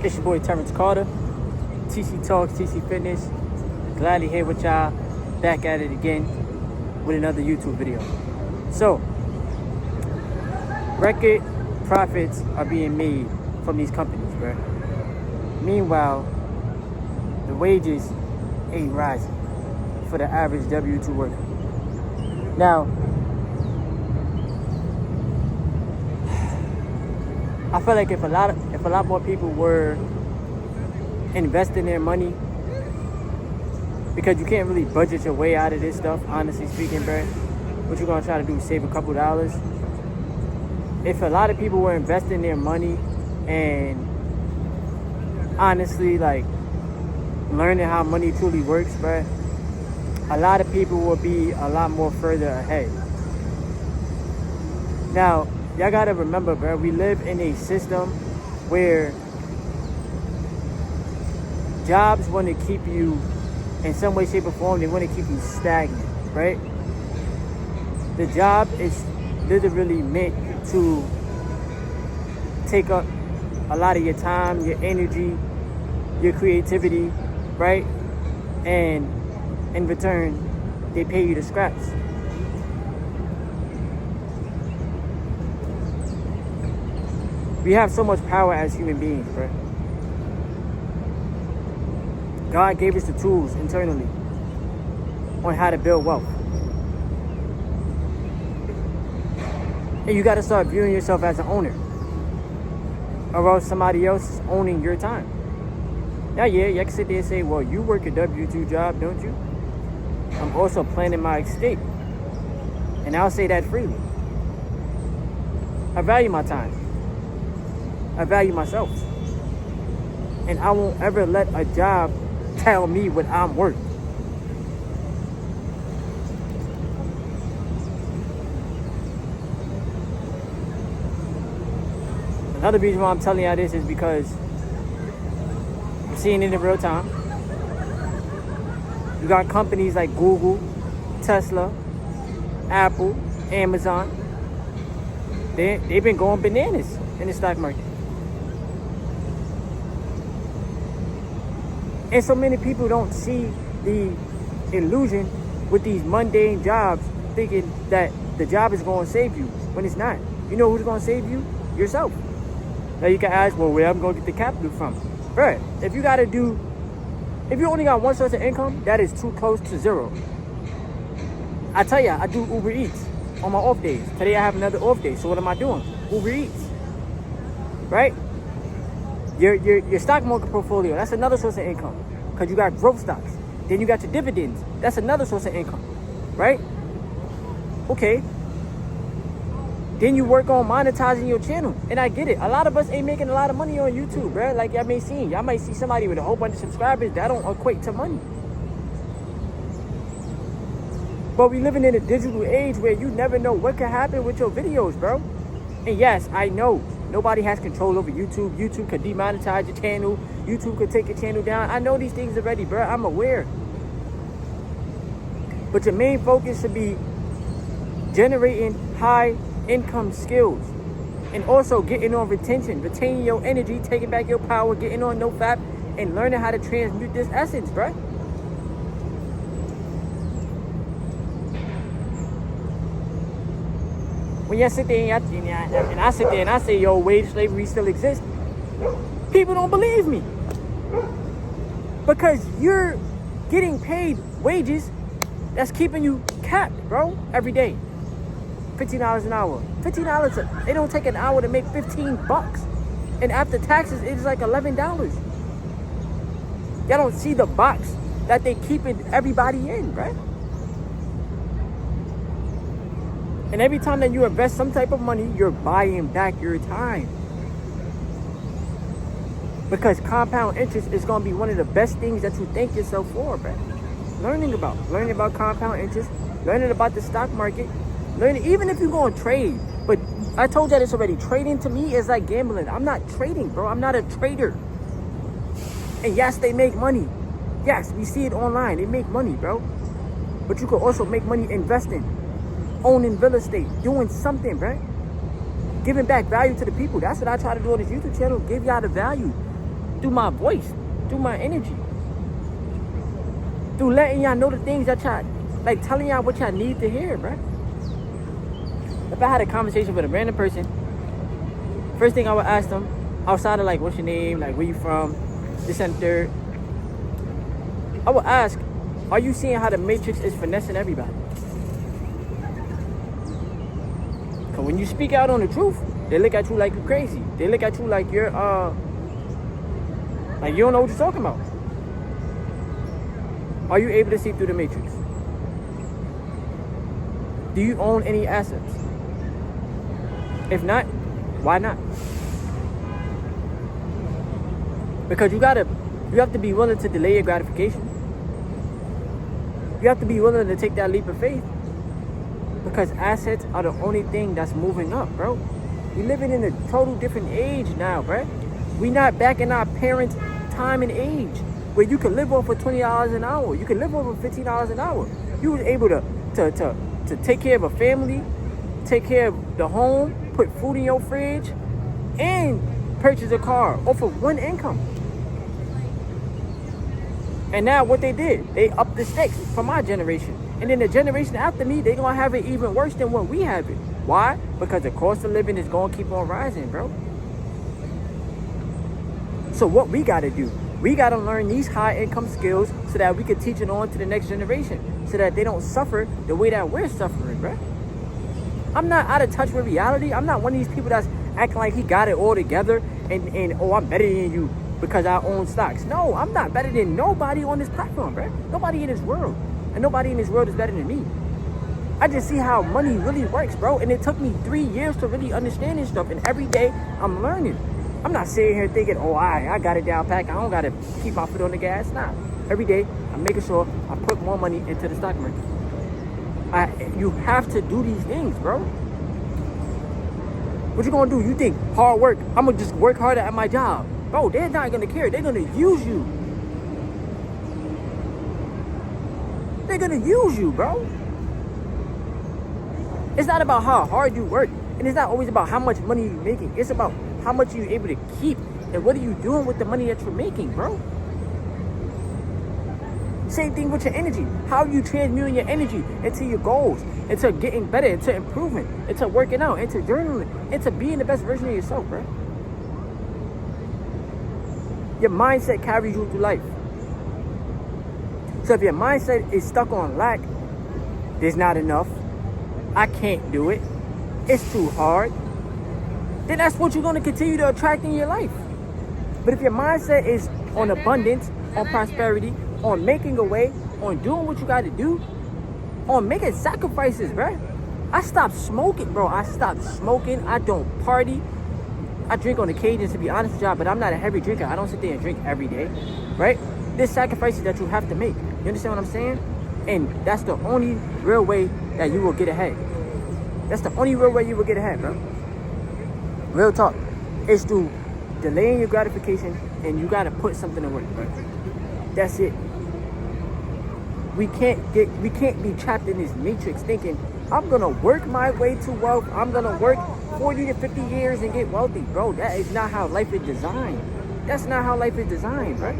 It's your boy Terrence Carter, TC Talks, TC Fitness. Gladly here with y'all, back at it again with another YouTube video. So, record profits are being made from these companies, bro. Meanwhile, the wages ain't rising for the average W-2 worker. Now, I feel like if a lot more people were investing their money, because you can't really budget your way out of this stuff, honestly speaking, bro. What you're gonna try to do is save a couple dollars. If a lot of people were investing their money and honestly, like, learning how money truly works, bro, a lot of people will be a lot more further ahead. Now, y'all gotta remember, bro, we live in a system where jobs want to keep you, in some way, shape, or form, they want to keep you stagnant, right? The job is literally meant to take up a lot of your time, your energy, your creativity, right? And in return, they pay you the scraps. We have so much power as human beings, bro. God gave us the tools internally on how to build wealth. And you got to start viewing yourself as an owner, or else somebody else is owning your time. Now, yeah, you can sit there and say, well, you work a W-2 job, don't you? I'm also planning my escape. And I'll say that freely. I value my time. I value myself. And I won't ever let a job tell me what I'm worth. Another reason why I'm telling y'all this is because I'm seeing it in real time. You got companies like Google, Tesla, Apple, Amazon. They've been going bananas in the stock market. And so many people don't see the illusion with these mundane jobs, thinking that the job is going to save you when it's not. You know who's going to save you? Yourself. Now you can ask, well, where I'm going to get the capital from? Bruh, if you only got one source of income, that is too close to zero. I tell ya, I do Uber Eats on my off days. Today I have another off day, so what am I doing? Uber Eats, right? Your stock market portfolio, that's another source of income, because you got growth stocks. Then you got your dividends, that's another source of income, right? Okay. Then you work on monetizing your channel. And I get it. A lot of us ain't making a lot of money on YouTube, bro. Like y'all may see. Y'all might see somebody with a whole bunch of subscribers. That don't equate to money. But we living in a digital age where you never know what can happen with your videos, bro. And yes, I know nobody has control over YouTube. YouTube could demonetize your channel. YouTube could take your channel down. I know these things already, bro. I'm aware. But your main focus should be generating high income skills, and also getting on retention, retaining your energy, taking back your power, getting on NoFap, and learning how to transmute this essence, bruh. When you sit there and I sit there and I say, yo, wage slavery still exists, people don't believe me, because you're getting paid wages that's keeping you capped, bro, every day. $15 an hour. $15, they don't take an hour to make 15 bucks. And after taxes, it's like $11. Y'all don't see the box that they keeping everybody in, right? And every time that you invest some type of money, you're buying back your time. Because compound interest is going to be one of the best things that you thank yourself for, bro. Learning about compound interest, learning about the stock market, learning, even if you're going to trade. But I told you this already. Trading to me is like gambling. I'm not trading, bro. I'm not a trader. And yes, they make money. Yes, we see it online. They make money, bro. But you could also make money investing, owning real estate, doing something, bro. Giving back value to the people. That's what I try to do on this YouTube channel. Give y'all the value. through my voice, through my energy, through letting y'all know the things that y'all, like telling y'all what y'all need to hear, bro. If I had a conversation with a random person, first thing I would ask them, outside of like, what's your name, like, where you from, this and third, I would ask, are you seeing how the Matrix is finessing everybody? Because when you speak out on the truth, they look at you like you're crazy. They look at you like you're, like you don't know what you're talking about. Are you able to see through the Matrix? Do you own any assets? If not, why not? Because you have to be willing to delay your gratification. You have to be willing to take that leap of faith. Because assets are the only thing that's moving up, bro. We living in a total different age now, bro. We not back in our parents' time and age where you could live off of $20 an hour. You could live off of $15 an hour. You was able to take care of a family, take care of the home, put food in your fridge, and purchase a car off of one income. And now what they did, they upped the stakes for my generation. And then the generation after me, they're going to have it even worse than what we have it. Why? Because the cost of living is going to keep on rising, bro. So what we got to do, we got to learn these high income skills so that we can teach it on to the next generation so that they don't suffer the way that we're suffering, bro. I'm not out of touch with reality. I'm not one of these people that's acting like he got it all together and oh, I'm better than you because I own stocks. No, I'm not better than nobody on this platform, bro. Nobody in this world. And nobody in this world is better than me. I just see how money really works, bro. And it took me 3 years to really understand this stuff. And every day I'm learning. I'm not sitting here thinking, oh, I got it down pat. I don't got to keep my foot on the gas. Nah. Every day I'm making sure I put more money into the stock market. You have to do these things, bro. What you gonna do? You think hard work, I'm gonna just work harder at my job. Bro, they're not gonna care. They're gonna use you. They're gonna use you, bro. It's not about how hard you work. And it's not always about how much money you're making. It's about how much you're able to keep. And what are you doing with the money that you're making, bro? Same thing with your energy. How are you transmuting your energy into your goals, into getting better, into improvement, into working out, into journaling, into being the best version of yourself, bro? Your mindset carries you through life. So if your mindset is stuck on lack, there's not enough, I can't do it, it's too hard, then that's what you're going to continue to attract in your life. But if your mindset is on abundance, on prosperity, on making a way, on doing what you got to do, on making sacrifices, bro. I stopped smoking, bro. I stopped smoking. I don't party. I drink on occasions, to be honest with y'all, but I'm not a heavy drinker. I don't sit there and drink every day, right? There's sacrifices that you have to make. You understand what I'm saying? And that's the only real way that you will get ahead. That's the only real way you will get ahead, bro. Real talk. It's through delaying your gratification, and you got to put something to work, bro. That's it. We can't be trapped in this matrix thinking, I'm going to work my way to wealth. I'm going to work 40 to 50 years and get wealthy. Bro, that is not how life is designed. That's not how life is designed, bro.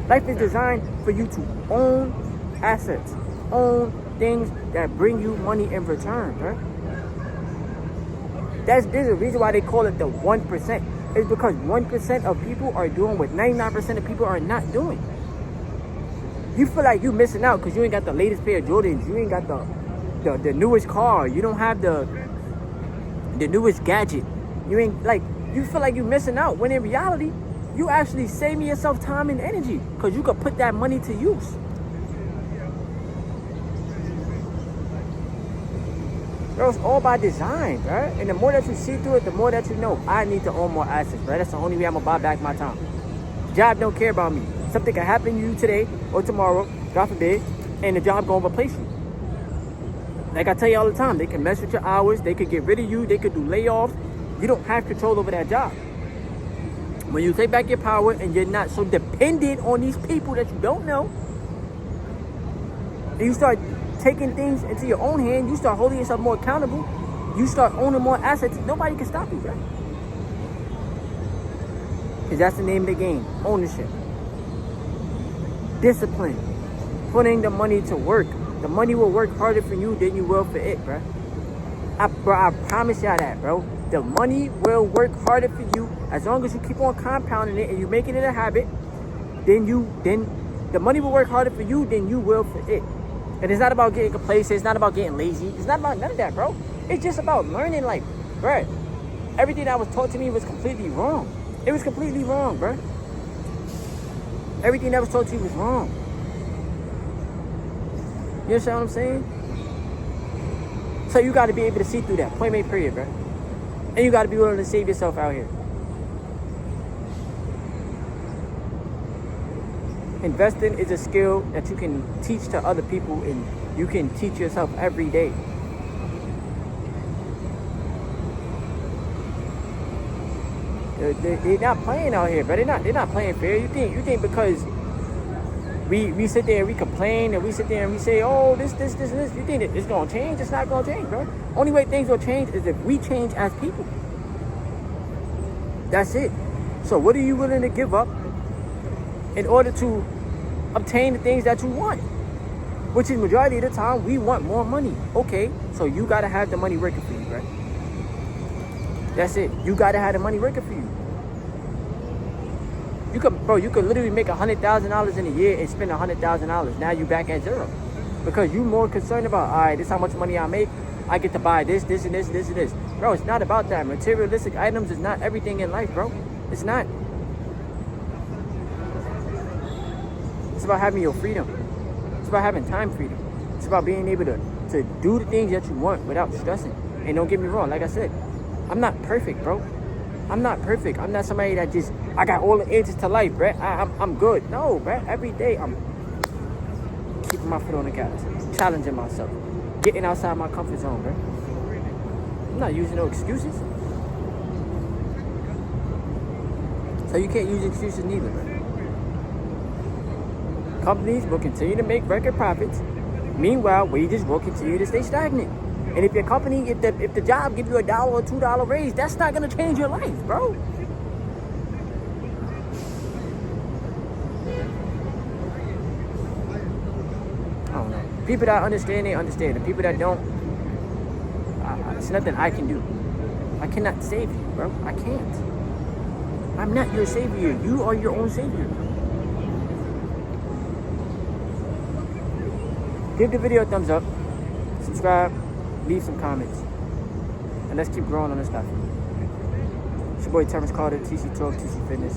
Life is designed for you to own assets, own things that bring you money in return, bro. There's a reason why they call it the 1%. It's because 1% of people are doing what 99% of people are not doing. You feel like you missing out because you ain't got the latest pair of Jordans. You ain't got the newest car. You don't have the newest gadget. You ain't like, you feel like you missing out when in reality, you actually saving yourself time and energy because you could put that money to use. Bro, it's all by design, bro. And the more that you see through it, the more that you know, I need to own more assets, bro. That's the only way I'm going to buy back my time. Job don't care about me. Something can happen to you today or tomorrow, God forbid, and the job going to replace you. Like I tell you all the time, they can mess with your hours. They could get rid of you. They could do layoffs. You don't have control over that job. When you take back your power and you're not so dependent on these people that you don't know, and you start taking things into your own hand, you start holding yourself more accountable, you start owning more assets, nobody can stop you, bro. Because that's the name of the game. Ownership. Discipline. Putting the money to work. The money will work harder for you than you will for it, bro. I promise y'all that, bro. The money will work harder for you as long as you keep on compounding it and you making it a habit. Then the money will work harder for you than you will for it. And it's not about getting complacent. It's not about getting lazy. It's not about none of that, bro. It's just about learning, like, bro. Everything that was taught to me was completely wrong. It was completely wrong, bro. Everything that was taught to you was wrong. You understand what I'm saying? So you got to be able to see through that. Point made, period, bro. And you got to be willing to save yourself out here. Investing is a skill that you can teach to other people and you can teach yourself every day. They're not playing out here, but they're not playing fair. You think because we sit there and we complain and we sit there and we say, oh, this, you think that it's gonna change? It's not gonna change, bro. Only way things will change is if we change as people. That's it. So what are you willing to give up in order to obtain the things that you want? Which is majority of the time, we want more money. Okay, so you gotta have the money working for you, right? That's it. You gotta have the money working for you. You could literally make $100,000 in a year and spend $100,000. Now you back at zero. Because you more concerned about, all right, this is how much money I make. I get to buy this, and this. Bro, it's not about that. Materialistic items is not everything in life, bro. It's not. It's about having your freedom. It's about having time freedom. It's about being able to do the things that you want without stressing. And don't get me wrong, like I said, I'm not perfect, bro. I'm not perfect. I'm not somebody that just, I got all the answers to life, bro. I'm good. No, bro. Every day I'm keeping my foot on the gas, challenging myself, getting outside my comfort zone, bro. I'm not using no excuses. So you can't use excuses neither, bro. Companies will continue to make record profits. Meanwhile, wages will continue to stay stagnant. And if your company, if the job gives you $1 or $2 raise, that's not gonna change your life, bro. I don't know. People that understand, they understand. The people that don't, it's nothing I can do. I cannot save you, bro. I can't. I'm not your savior. You are your own savior. Give the video a thumbs up. Subscribe. Leave some comments. And let's keep growing on this stuff. It's your boy Terrence Carter, TC Talk, TC Fitness.